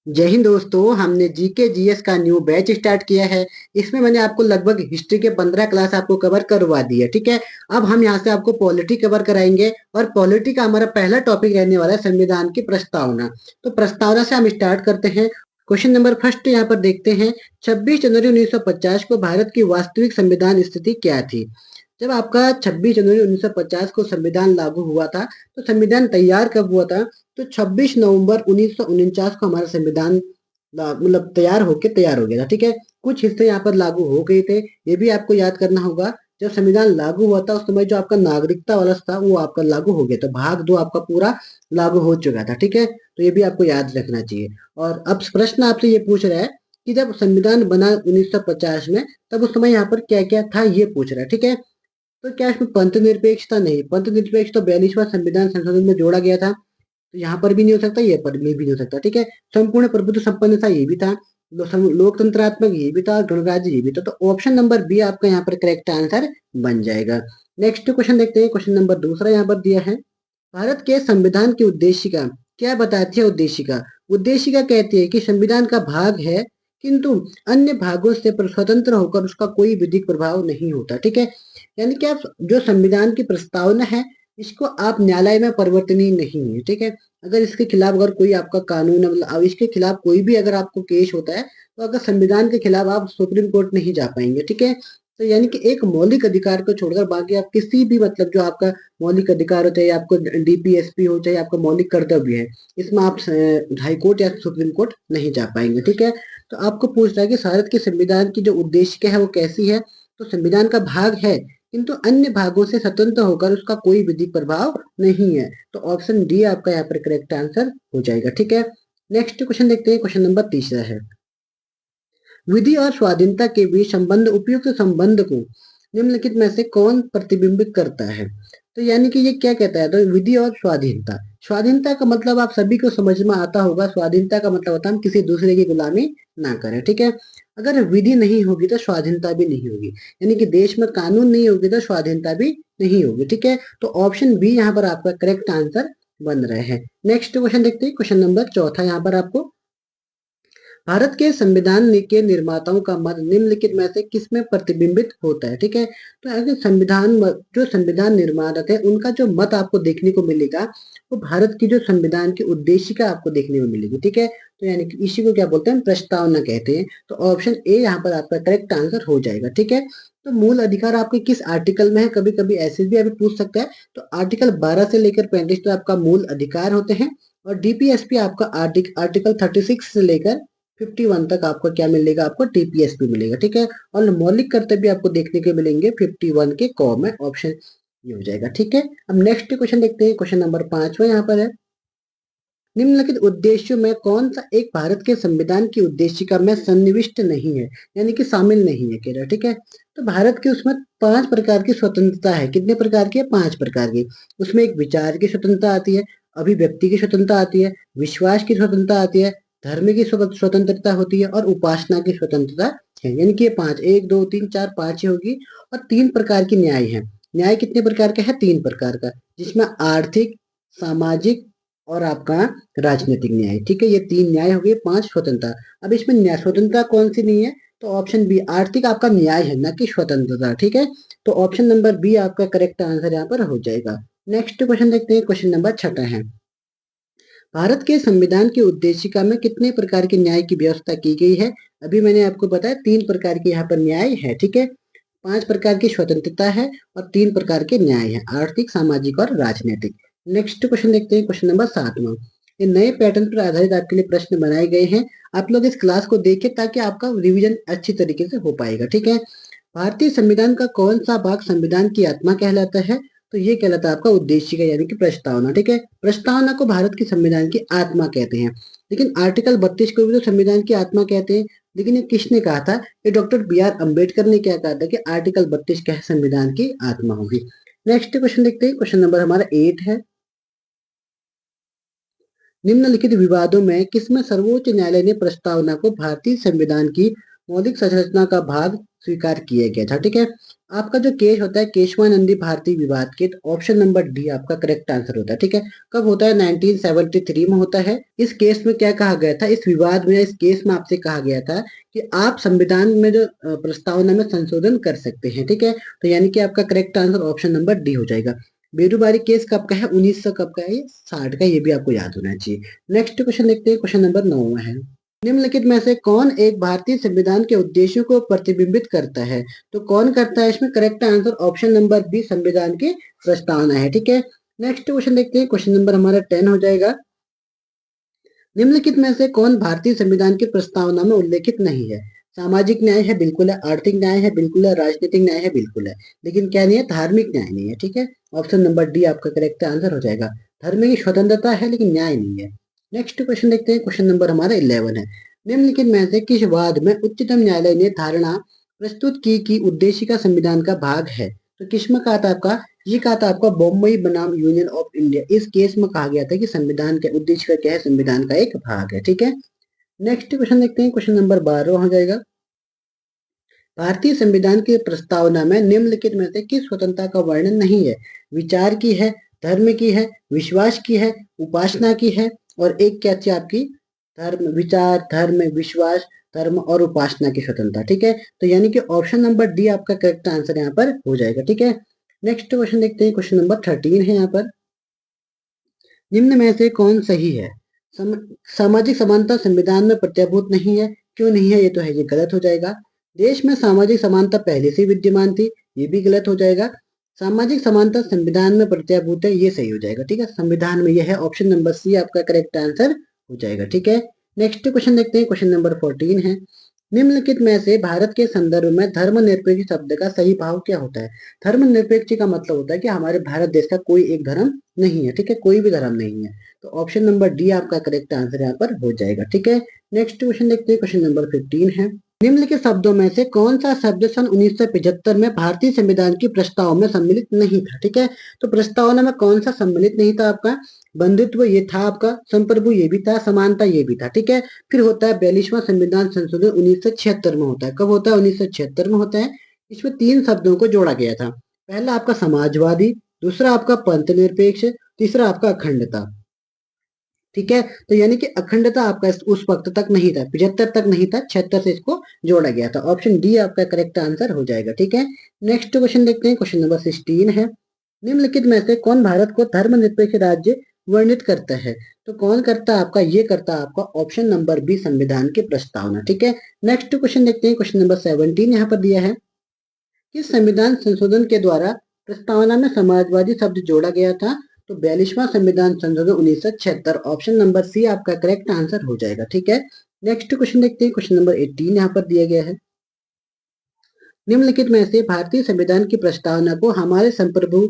जय हिंद दोस्तों, हमने जीके जीएस का न्यू बैच स्टार्ट किया है। इसमें मैंने आपको लगभग हिस्ट्री के 15 क्लास आपको कवर करवा दिया। ठीक है, अब हम यहाँ से आपको पॉलिटी कवर कराएंगे और पॉलिटी का हमारा पहला टॉपिक रहने वाला है संविधान की प्रस्तावना। तो प्रस्तावना से हम स्टार्ट करते हैं। क्वेश्चन नंबर फर्स्ट यहाँ पर देखते हैं। 26 जनवरी 1950 को भारत की वास्तविक संविधान स्थिति क्या थी? जब आपका 26 जनवरी 1950 को संविधान लागू हुआ था, तो संविधान तैयार कब हुआ था? तो 26 नवंबर 1949 को हमारा संविधान मतलब तैयार हो गया था। ठीक है, कुछ हिस्से यहाँ पर लागू हो गए थे, ये भी आपको याद करना होगा। जब संविधान लागू हुआ था उस समय जो आपका नागरिकता वाला था वो आपका लागू हो गया था, भाग 2 आपका पूरा लागू हो चुका था। ठीक है, तो ये भी आपको याद रखना चाहिए। और अब प्रश्न आपसे ये पूछ रहा है कि जब संविधान बना 1950 में, तब उस समय यहाँ पर क्या क्या था, ये पूछ रहा है। ठीक है, तो क्या इसमें पंथ निरपेक्षता? नहीं, पंथ निरपेक्ष तो 42वां संविधान संशोधन में जोड़ा गया था, तो यहाँ पर भी नहीं हो सकता, ये पर भी नहीं हो सकता। ठीक है, संपूर्ण प्रभुत्व संपन्नता ये भी था, लोकतंत्रात्मक ये भी था, और गणराज्य ये भी था। तो ऑप्शन नंबर बी आपका यहाँ पर करेक्ट आंसर बन जाएगा। नेक्स्ट क्वेश्चन देखते हैं। क्वेश्चन नंबर दूसरा यहाँ पर दिया है। भारत के संविधान की उद्देशिका क्या बताती है? उद्देशिका उद्देशिका कहती है कि संविधान का भाग है, किंतु अन्य भागों से स्वतंत्र होकर उसका कोई विधिक प्रभाव नहीं होता। ठीक है, यानी कि आप जो संविधान की प्रस्तावना है, इसको आप न्यायालय में परिवर्तनीय नहीं है। ठीक है, अगर इसके खिलाफ अगर कोई आपका कानून है, मतलब इसके खिलाफ कोई भी अगर आपको केस होता है, तो अगर संविधान के खिलाफ आप सुप्रीम कोर्ट नहीं जा पाएंगे। ठीक है, तो यानी कि एक मौलिक अधिकार को छोड़कर बाकी आप किसी भी मतलब जो आपका मौलिक अधिकार हो, चाहे आपको डीपीएसपी हो, चाहे आपका मौलिक कर्तव्य है, इसमें आप हाई कोर्ट या सुप्रीम कोर्ट नहीं जा पाएंगे। ठीक है, तो आपको पूछ रहा है कि भारत के संविधान की जो उद्देश्य है वो कैसी है? तो संविधान का भाग है, किंतु अन्य भागों से स्वतंत्र होकर उसका कोई विधिक प्रभाव नहीं है। तो ऑप्शन डी आपका यहाँ पर करेक्ट आंसर हो जाएगा। ठीक है, नेक्स्ट क्वेश्चन देखते हैं। क्वेश्चन नंबर तीसरा है। विधि और स्वाधीनता के बीच संबंध, उपयुक्त संबंध को निम्नलिखित में से कौन प्रतिबिंबित करता है? तो यानी कि ये क्या कहता है? तो विधि और स्वाधीनता, स्वाधीनता का मतलब आप सभी को समझ में आता होगा। स्वाधीनता का मतलब होता है हम किसी दूसरे की गुलामी ना करें। ठीक है, अगर विधि नहीं होगी तो स्वाधीनता भी नहीं होगी, यानी कि देश में कानून नहीं होगी तो स्वाधीनता भी नहीं होगी। ठीक है, तो ऑप्शन बी यहाँ पर आपका करेक्ट आंसर बन रहे हैं। नेक्स्ट क्वेश्चन देखते हैं। क्वेश्चन नंबर चौथा यहाँ पर आपको, भारत के संविधान के निर्माताओं का मत निम्नलिखित में से किसमें प्रतिबिंबित होता है? ठीक है, तो अगर जो संविधान निर्माता है उनका जो मत आपको देखने को मिलेगा, वो भारत की जो संविधान की उद्देशिका आपको देखने को मिलेगी। ठीक है, तो यानी कि इसी को क्या बोलते हैं? प्रस्तावना कहते हैं। तो ऑप्शन ए यहाँ पर आपका करेक्ट आंसर हो जाएगा। ठीक है, तो मूल अधिकार आपके किस आर्टिकल में है? कभी कभी ऐसे भी अभी पूछ सकता है। तो आर्टिकल 12 से लेकर 35 तो आपका मूल अधिकार होते हैं, और डीपीएसपी आपका आर्टिकल 36 से लेकर 51 तक आपको क्या मिलेगा? आपको टीपीएसपी मिलेगा। ठीक है, और मौलिक कर्तव्य आपको देखने के मिलेंगे 51 के क में। ऑप्शन ये हो जाएगा। ठीक है, अब नेक्स्ट क्वेश्चन देखते हैं। क्वेश्चन नंबर 5 यहाँ पर है। निम्नलिखित उद्देश्यों में कौन सा एक भारत के संविधान की उद्देशिका में सन्निविष्ट नहीं है, यानी कि शामिल नहीं है कह रहा है? ठीक है, तो भारत के उसमें 5 प्रकार की स्वतंत्रता है। कितने प्रकार की है? 5 प्रकार की। उसमें एक विचार की स्वतंत्रता आती है, अभिव्यक्ति की स्वतंत्रता आती है, विश्वास की स्वतंत्रता आती है, धर्म की स्वतंत्रता होती है, और उपासना की स्वतंत्रता है। यानी कि ये 5, 1 2 3 4 5 ही होगी। और 3 प्रकार की न्याय है। न्याय कितने प्रकार का है? 3 प्रकार का, जिसमें आर्थिक, सामाजिक और आपका राजनीतिक न्याय। ठीक है, ये 3 न्याय हो गए, 5 स्वतंत्रता। अब इसमें न्याय स्वतंत्रता कौन सी नहीं है? तो ऑप्शन बी, आर्थिक आपका न्याय है, ना कि स्वतंत्रता। ठीक है, तो ऑप्शन नंबर बी आपका करेक्ट आंसर यहाँ पर हो जाएगा। नेक्स्ट क्वेश्चन देखते हैं। क्वेश्चन नंबर 6 है। भारत के संविधान की उद्देशिका में कितने प्रकार के न्याय की व्यवस्था की गई है? अभी मैंने आपको बताया 3 प्रकार के यहाँ पर न्याय है। ठीक है, 5 प्रकार की स्वतंत्रता है और 3 प्रकार के न्याय है, आर्थिक, सामाजिक और राजनीतिक। नेक्स्ट क्वेश्चन देखते हैं। क्वेश्चन नंबर 7वां। ये नए पैटर्न पर आधारित आपके लिए प्रश्न बनाए गए हैं। आप लोग इस क्लास को देखिए ताकि आपका रिवीजन अच्छी तरीके से हो पाएगा। ठीक है, भारतीय संविधान का कौन सा भाग संविधान की आत्मा कहलाता है? तो ये कहलाता है आपका उद्देशिका, यानी कि प्रस्तावना। ठीक है, प्रस्तावना को भारत के संविधान की आत्मा कहते हैं। लेकिन आर्टिकल 32 को भी तो संविधान की आत्मा कहते हैं। लेकिन ये किसने कहा था? ये डॉक्टर बी आर अम्बेडकर ने क्या कहा था कि आर्टिकल 32 क्या है? संविधान की आत्मा होगी। नेक्स्ट क्वेश्चन देखते हैं। क्वेश्चन नंबर हमारा 8 है। निम्नलिखित विवादों में किसमें सर्वोच्च न्यायालय ने प्रस्तावना को भारतीय संविधान की मौलिक संरचना का भाग स्वीकार किया गया था। ठीक है, आपका जो केस होता है केशवानंदी भारती विवाद के, तो ऑप्शन नंबर डी आपका करेक्ट आंसर होता है। ठीक है, कब होता है? 1973 में होता है। इस केस में क्या कहा गया था? इस विवाद में, इस केस में आपसे कहा गया था कि आप संविधान में जो प्रस्तावना में संशोधन कर सकते हैं। ठीक है, तो यानी कि आपका correct answer option number D हो जाएगा। बेरूबारी केस कब का है? 1900 कब का है? ये 60 का, ये भी आपको याद होना चाहिए। नेक्स्ट क्वेश्चन देखते हैं, क्वेश्चन नंबर 9 है। निम्नलिखित में से कौन एक भारतीय संविधान के उद्देश्यों को प्रतिबिंबित करता है? तो कौन करता है इसमें? Correct answer option number B, संविधान की प्रस्तावना है। ठीक है, नेक्स्ट क्वेश्चन देखते हैं, क्वेश्चन नंबर हमारा 10 हो जाएगा। निम्नलिखित में से कौन भारतीय संविधान की प्रस्तावना में उल्लेखित नहीं है? सामाजिक न्याय है, बिल्कुल है। आर्थिक न्याय है, बिल्कुल है। राजनीतिक न्याय है, बिल्कुल है। लेकिन क्या नहीं है? धार्मिक न्याय नहीं है। ठीक है, ऑप्शन नंबर डी आपका करेक्ट आंसर हो जाएगा। धर्म की स्वतंत्रता है लेकिन न्याय नहीं है। नेक्स्ट क्वेश्चन देखते हैं, क्वेश्चन नंबर हमारा 11 है। निम्नलिखित में से किस वाद में उच्चतम न्यायालय ने धारणा प्रस्तुत की कि उद्देशिका संविधान का भाग है? तो किसमें कहा था आपका? ये कहा था आपका बॉम्बई बनाम यूनियन ऑफ इंडिया। इस केस में कहा गया था कि संविधान के उद्देश्य का क्या है? संविधान का एक भाग है। ठीक है, नेक्स्ट क्वेश्चन देखते हैं, क्वेश्चन नंबर 12 हो जाएगा। भारतीय संविधान की प्रस्तावना में निम्नलिखित में से किस स्वतंत्रता का वर्णन नहीं है? विचार की है, धर्म की है, विश्वास की है, उपासना की है, और एक क्या थी आपकी? धर्म, विचार, धर्म, विश्वास, धर्म और उपासना की स्वतंत्रता। ठीक है, तो यानी कि ऑप्शन नंबर डी आपका करेक्ट आंसर यहाँ पर हो जाएगा। ठीक है, नेक्स्ट क्वेश्चन देखते हैं, क्वेश्चन नंबर 13 है यहाँ पर। निम्न में से कौन सही है? सम, सामाजिक समानता संविधान में प्रत्याभूत नहीं है। क्यों नहीं है? ये तो है, ये गलत हो जाएगा। देश में सामाजिक समानता पहले से विद्यमान थी, ये भी गलत हो जाएगा। सामाजिक समानता संविधान में प्रत्याभूत है, ये सही हो जाएगा। ठीक है, संविधान में यह है, ऑप्शन नंबर सी आपका करेक्ट आंसर हो जाएगा। ठीक है, नेक्स्ट क्वेश्चन देखते हैं, क्वेश्चन नंबर 14 है। निम्नलिखित में से भारत के संदर्भ में धर्मनिरपेक्ष शब्द का सही भाव क्या होता है? धर्मनिरपेक्ष का मतलब होता है कि हमारे भारत देश का कोई एक धर्म नहीं है। ठीक है, कोई भी धर्म नहीं है, तो ऑप्शन नंबर डी आपका करेक्ट आंसर यहाँ पर हो जाएगा। ठीक है, नेक्स्ट क्वेश्चन देखते हैं, क्वेश्चन नंबर 15 है। निम्नलिखित शब्दों में से कौन सा शब्द सन 1975 में भारतीय संविधान की प्रस्ताव में सम्मिलित नहीं था? ठीक है, तो प्रस्तावना में कौन सा सम्मिलित नहीं था आपका? बंधुत्व ये था आपका, संप्रभु ये भी था, समानता ये भी था। ठीक है, फिर होता है 42वां संविधान संशोधन 1976 में होता है। कब होता है? 1976 में होता है। इसमें 3 शब्दों को जोड़ा गया था। पहला आपका समाजवादी, दूसरा आपका पंथ निरपेक्ष, तीसरा आपका अखंडता। ठीक है, तो यानी कि अखंडता आपका उस वक्त तक नहीं था, 75 तक नहीं था, 76 से इसको जोड़ा गया था। ऑप्शन डी आपका करेक्ट आंसर हो जाएगा। ठीक है, नेक्स्ट क्वेश्चन देखते हैं, क्वेश्चन नंबर 16 है। निम्नलिखित में से कौन भारत को धर्मनिरपेक्ष राज्य वर्णित करता है? तो कौन करता है आपका? ये करता है आपका ऑप्शन नंबर बी, संविधान की प्रस्तावना। ठीक है, नेक्स्ट क्वेश्चन देखते हैं, क्वेश्चन नंबर 17 यहाँ पर दिया है। किस संविधान संशोधन के द्वारा प्रस्तावना में समाजवादी शब्द जोड़ा गया था? तो 42वां संविधान संशोधन 1976, ऑप्शन नंबर सी आपका करेक्ट आंसर हो जाएगा। ठीक है, नेक्स्ट क्वेश्चन देखते हैं, क्वेश्चन नंबर 18 यहाँ पर दिया गया है। निम्नलिखित में से भारतीय संविधान की प्रस्तावना को हमारे संप्रभु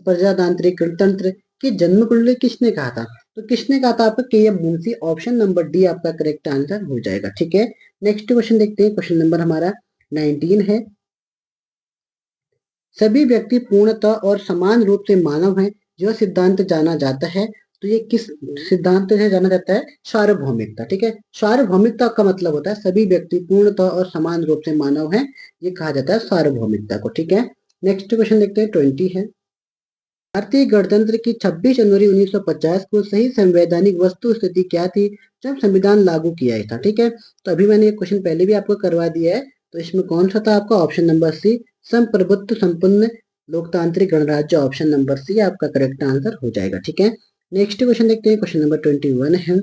प्रजातांत्रिक गणतंत्र की जन्म कुंडली किसने कहा था? तो किसने कहा था आपका? KM. Munshi, option number D आपका करेक्ट आंसर हो जाएगा। ठीक है, नेक्स्ट क्वेश्चन देखते हैं, क्वेश्चन नंबर हमारा 19 है। सभी व्यक्ति पूर्णतः और समान रूप से मानव हैं, यह सिद्धांत जाना जाता है। तो ये किस सिद्धांत से जाना जाता है? सार्वभौमिकता। ठीक है, सार्वभौमिकता का मतलब होता है सभी व्यक्ति पूर्णतः और समान रूप से मानव हैं, ये कहा जाता है सार्वभौमिकता को। ठीक है, नेक्स्ट क्वेश्चन देखते हैं, 20 है। भारतीय गणतंत्र की 26 जनवरी 1950 को सही संवैधानिक वस्तु स्थिति क्या थी जब संविधान लागू किया था? ठीक है, तो अभी मैंने एक क्वेश्चन पहले भी आपको करवा दिया है, तो इसमें कौन सा था आपका? ऑप्शन नंबर सी, संप्रभुत्व संपन्न लोकतांत्रिक गणराज्य, ऑप्शन नंबर सी आपका करेक्ट आंसर हो जाएगा। ठीक है, नेक्स्ट क्वेश्चन देखते हैं, क्वेश्चन नंबर 21 है।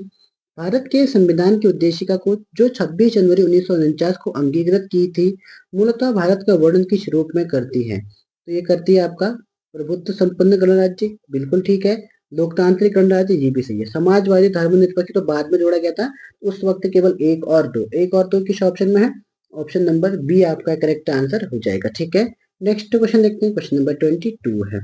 भारत के संविधान की उद्देशिका को जो 26 जनवरी 1949 को अंगीकृत की थी, मूलतः भारत का वर्णन किस रूप में करती है? तो ये करती है आपका प्रभुत्व संपन्न गणराज्य, बिल्कुल ठीक है। लोकतांत्रिक गणराज्य, ये भी सही है। समाजवादी, धर्मनिरपेक्ष तो बाद में जोड़ा गया था, उस वक्त केवल एक और दो किस ऑप्शन में है? ऑप्शन नंबर बी आपका करेक्ट आंसर हो जाएगा। ठीक है, नेक्स्ट क्वेश्चन देखते हैं, क्वेश्चन नंबर 22 है।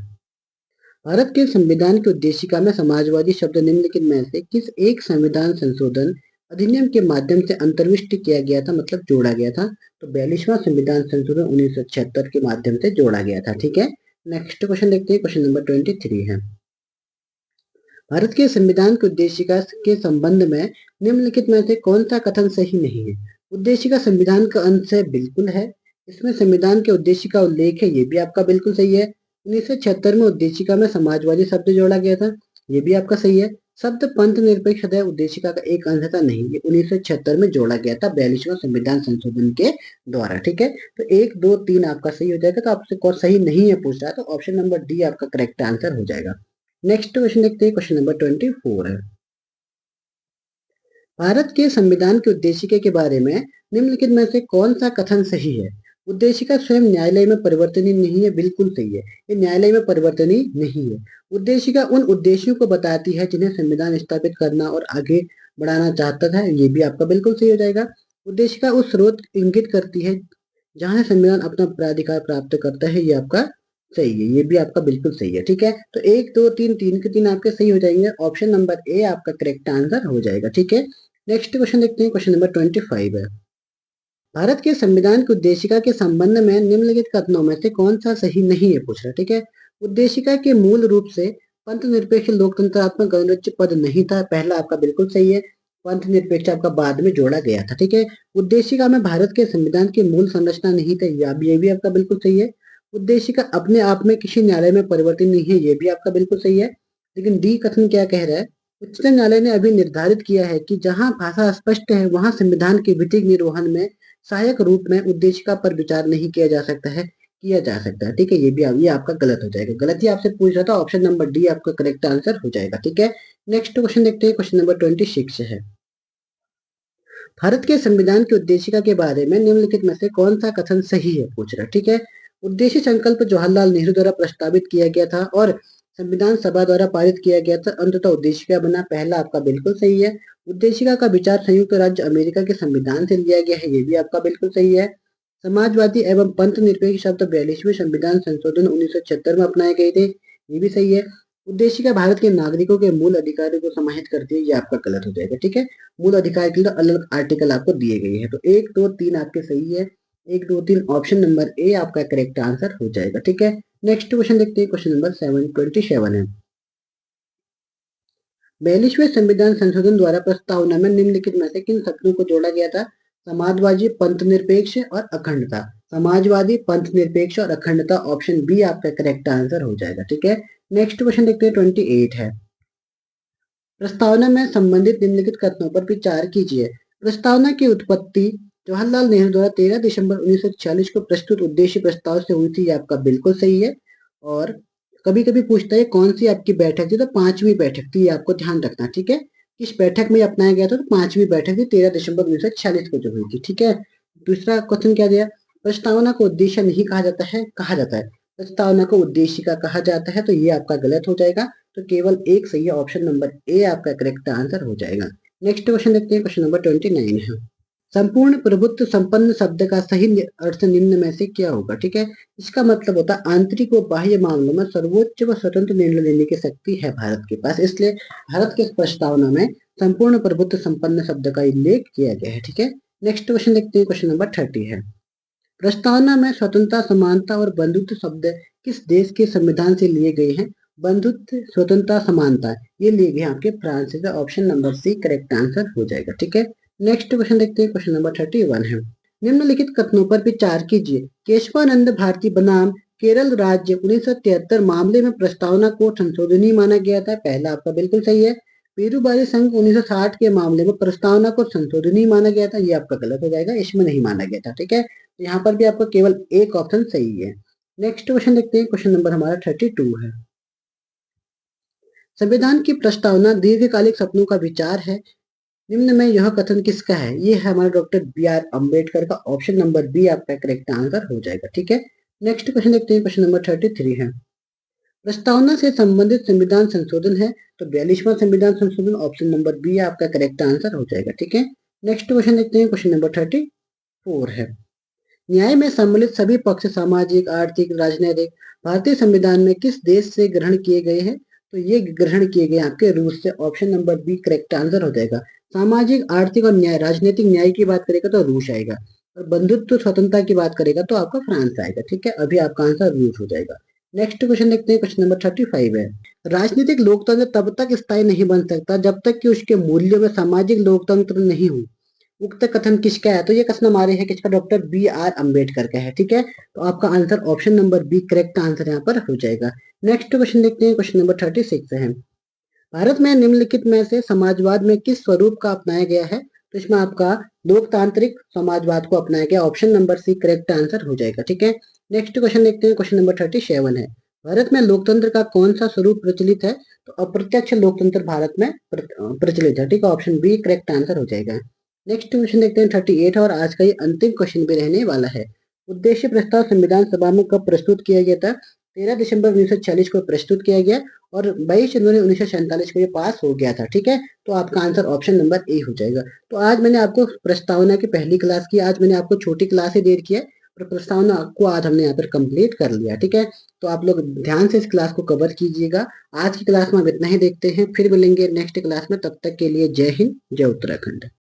भारत के संविधान की उद्देशिका में समाजवादी शब्द निम्नलिखित में से किस एक संविधान संशोधन अधिनियम के माध्यम से अंतर्विष्ट किया गया था, मतलब जोड़ा गया था? तो 42वां संविधान संशोधन 1976 के माध्यम से जोड़ा गया था। ठीक है, नेक्स्ट क्वेश्चन देखते हैं, क्वेश्चन नंबर 23 है। भारत के संविधान की उद्देशिका के संबंध में निम्नलिखित में से कौन सा कथन सही नहीं है? उद्देशिका संविधान का अंश है, बिल्कुल है। इसमें संविधान के उद्देश्य का उल्लेख है, ये भी आपका बिल्कुल सही है। 1976 में उद्देशिका में समाजवादी शब्द जोड़ा गया था, ये भी आपका सही है। शब्द पंथ निरपेक्ष उद्देशिका का एक अंश था, नहीं, ये 1976 में जोड़ा गया था 42वां संविधान संशोधन के द्वारा। ठीक है, तो 1 2 3 आपका सही हो जाएगा। तो आपसे कौन सही नहीं है पूछ रहा है, तो ऑप्शन नंबर डी आपका करेक्ट आंसर हो जाएगा। नेक्स्ट क्वेश्चन देखते हैं, क्वेश्चन नंबर 24 है। भारत के संविधान के उद्देशिका के बारे में निम्नलिखित में से कौन सा कथन सही है? उद्देशिका स्वयं न्यायालय में परिवर्तनीय नहीं है, बिल्कुल सही है, ये न्यायालय में परिवर्तनीय नहीं है। उद्देशिका उन उद्देश्यों को बताती है जिन्हें संविधान स्थापित करना और आगे बढ़ाना चाहता है, ये भी आपका बिल्कुल सही हो जाएगा। उद्देशिका उस स्रोत इंगित करती है जहां संविधान अपना प्राधिकार प्राप्त करता है, ये आपका सही है, ये भी आपका बिल्कुल सही है। ठीक है, तो 1 2 3 3 के 3 आपके सही हो जाएंगे, ऑप्शन नंबर ए आपका करेक्ट आंसर हो जाएगा। ठीक है, नेक्स्ट क्वेश्चन देखते हैं, क्वेश्चन नंबर 25 है। भारत के संविधान की उद्देशिका के संबंध में निम्नलिखित कथनों में से कौन सा सही नहीं है पूछ रहा। ठीक है, उद्देशिका के मूल रूप से पंथ निरपेक्ष लोकतंत्रात्मक गणराज्य पद नहीं था, पहला आपका बिल्कुल सही है। पंथ निरपेक्ष आपका बाद में जोड़ा गया था। ठीक है, उद्देशिका में भारत के संविधान की मूल संरचना नहीं थी, ये भी आपका बिल्कुल सही है। उद्देशिका अपने आप में किसी न्यायालय में परिवर्तन नहीं है, ये भी आपका बिल्कुल सही है। लेकिन डी कथन क्या कह रहा है? उच्चतम न्यायालय ने अभी निर्धारित किया है कि जहां भाषा स्पष्ट है वहां संविधान के विधिक निर्वहन में सहायक रूप में उद्देशिका पर विचार नहीं किया जा सकता है, किया जा सकता है। ठीक है, ये आपका गलत हो जाएगा, गलत ही आपसे पूछ रहा था, ऑप्शन नंबर डी आपका करेक्ट आंसर हो जाएगा। ठीक है, नेक्स्ट क्वेश्चन देखते हैं, क्वेश्चन नंबर 26 है। भारत के संविधान की उद्देशिका के बारे में निम्नलिखित में से कौन सा कथन सही है पूछ रहा है। ठीक है, उद्देश्य संकल्प जवाहरलाल नेहरू द्वारा प्रस्तावित किया गया था और संविधान सभा द्वारा पारित किया गया था, अंततः उद्देशिका बना, पहला आपका बिल्कुल सही है। उद्देशिका का विचार संयुक्त राज्य अमेरिका के संविधान से लिया गया है, ये भी आपका बिल्कुल सही है। समाजवादी एवं पंथ निरपेक्ष शब्द 42वें संविधान संशोधन 1976 में अपनाए गए थे, ये भी सही है। उद्देशिका भारत के नागरिकों के मूल अधिकारों को समाहित करती है, ये आपका गलत हो जाएगा। ठीक है, मूल अधिकार के लिए अलग आर्टिकल आपको दिए गए हैं, तो 1 2 3 आपके सही है, 1 2 3 ऑप्शन नंबर ए आपका करेक्ट आंसर हो जाएगा। ठीक है, नेक्स्ट क्वेश्चन देखते हैं, क्वेश्चन नंबर 27 है। 42वें संविधान संशोधन द्वारा प्रस्तावना में निम्नलिखित में से किन शब्दों को जोड़ा गया था? समाजवादी, पंथ निरपेक्ष और अखंडता। समाजवादी, पंथ निरपेक्ष और अखंडता, ऑप्शन बी आपका करेक्ट आंसर हो जाएगा। ठीक है, नेक्स्ट क्वेश्चन देखते हैं, 28 है। प्रस्तावना में संबंधित निम्नलिखित कथनों पर विचार कीजिए। प्रस्तावना की उत्पत्ति जवाहरलाल नेहरू द्वारा 13 दिसंबर 1946 को प्रस्तुत उद्देश्य प्रस्ताव से हुई थी, ये आपका बिल्कुल सही है। और कभी कभी पूछता है कौन सी आपकी बैठक थी, तो 5वीं बैठक थी, ये आपको ध्यान रखना। ठीक है, किस बैठक में अपनाया गया था, तो 5वीं बैठक थी, 13 दिसंबर 1946 को जो हुई थी। ठीक है, दूसरा क्वेश्चन क्या दिया? प्रस्तावना को उद्देश्य नहीं कहा जाता है, कहा जाता है। प्रस्तावना को उद्देशिका कहा जाता है, तो ये आपका गलत हो जाएगा। तो केवल एक सही है, ऑप्शन नंबर ए आपका करेक्ट आंसर हो जाएगा। नेक्स्ट क्वेश्चन देखते हैं, क्वेश्चन नंबर 29 है। संपूर्ण प्रभुत्व संपन्न शब्द का सही अर्थ निम्न में से क्या होगा? ठीक है, इसका मतलब होता है आंतरिक व बाह्य मामलों में सर्वोच्च व स्वतंत्र निर्णय लेने की शक्ति है भारत के पास, इसलिए भारत के प्रस्तावना में संपूर्ण प्रभुत्व संपन्न शब्द का उल्लेख किया गया है। ठीक है, नेक्स्ट क्वेश्चन देखते हैं, क्वेश्चन नंबर 30 है। प्रस्तावना में स्वतंत्रता, समानता और बंधुत्व शब्द किस देश के संविधान से लिए गए हैं? बंधुत्व, स्वतंत्रता, समानता, ये लिए गए आपके फ्रांस से, option number C correct answer हो जाएगा। ठीक है, नेक्स्ट क्वेश्चन देखते हैं, क्वेश्चन नंबर 31 है। निम्नलिखित कथनों पर विचार कीजिए। केशवानंद भारती बनाम केरल राज्य 1973 मामले में प्रस्तावना को संशोधनीय माना गया था, पहला आपका बिल्कुल सही है। पेरुबारी संघ 1960 के मामले में प्रस्तावना को संशोधनीय माना गया था, ये आपका गलत हो जाएगा, इसमें नहीं माना गया था। ठीक है, यहाँ पर भी आपका केवल एक ऑप्शन सही है। नेक्स्ट क्वेश्चन देखते हैं, क्वेश्चन नंबर हमारा 32 है। संविधान की प्रस्तावना दीर्घकालिक सपनों का विचार है, निम्न में यह कथन किसका है? ये है हमारे डॉक्टर बी.आर. अम्बेडकर का, ऑप्शन नंबर बी आपका करेक्ट आंसर हो जाएगा। ठीक है, नेक्स्ट क्वेश्चन देखते हैं, क्वेश्चन नंबर 33 है। प्रस्तावना से संबंधित संविधान संशोधन है, तो 42वां संविधान संशोधन, ऑप्शन नंबर बी आपका करेक्ट आंसर हो जाएगा। ठीक है, नेक्स्ट क्वेश्चन देखते हैं, क्वेश्चन नंबर 34 है। न्याय में सम्मिलित सभी पक्ष सामाजिक, आर्थिक, राजनीतिक भारतीय संविधान में किस देश से ग्रहण किए गए हैं? तो ये ग्रहण किए गए आपके रूस से, option number B correct answer हो जाएगा। सामाजिक, आर्थिक और न्याय, राजनीतिक न्याय की बात करेगा तो रूस आएगा, और बंधुत्व स्वतंत्रता की बात करेगा तो आपका फ्रांस आएगा। ठीक है, अभी आपका आंसर रूस हो जाएगा। नेक्स्ट क्वेश्चन देखते हैं, क्वेश्चन नंबर 35 है। राजनीतिक लोकतंत्र तब तक स्थायी नहीं बन सकता जब तक कि उसके मूल्यों में सामाजिक लोकतंत्र नहीं हो। उक्त कथन किसका है? तो ये कथन हमारे है किसका? डॉक्टर बी आर अम्बेडकर का है। ठीक है, तो आपका answer option number B correct answer यहाँ पर हो जाएगा। नेक्स्ट क्वेश्चन देखते हैं, क्वेश्चन नंबर 36 है। भारत में निम्नलिखित में से समाजवाद में किस स्वरूप का अपनाया गया है? तो इसमें आपका लोकतांत्रिक समाजवाद को अपनाया गया, option number C correct answer हो जाएगा। ठीक है, नेक्स्ट क्वेश्चन देखते हैं, क्वेश्चन नंबर 37 है। भारत में लोकतंत्र का कौन सा स्वरूप प्रचलित है? तो अप्रत्यक्ष लोकतंत्र भारत में प्रचलित है। ठीक है, ऑप्शन बी करेक्ट आंसर हो जाएगा। नेक्स्ट क्वेश्चन देखते हैं 38 और आज का ये अंतिम क्वेश्चन भी रहने वाला है। उद्देश्य प्रस्ताव संविधान सभा में कब प्रस्तुत किया गया था? 13 दिसंबर 1946 को प्रस्तुत किया गया और 22 जनवरी 1947 को ये पास हो गया था। ठीक है, तो आपका आंसर ऑप्शन नंबर ए हो जाएगा। तो आज मैंने आपको प्रस्तावना की पहली क्लास की, आज मैंने आपको छोटी क्लास ही दे रखी है, पर प्रस्तावना को आज हमने यहाँ पर कंप्लीट कर लिया। ठीक है, तो आप लोग ध्यान से इस क्लास को कवर कीजिएगा। आज की क्लास में हम इतना ही देखते हैं, फिर मिलेंगे नेक्स्ट क्लास में। तब तक के लिए जय हिंद, जय उत्तराखंड।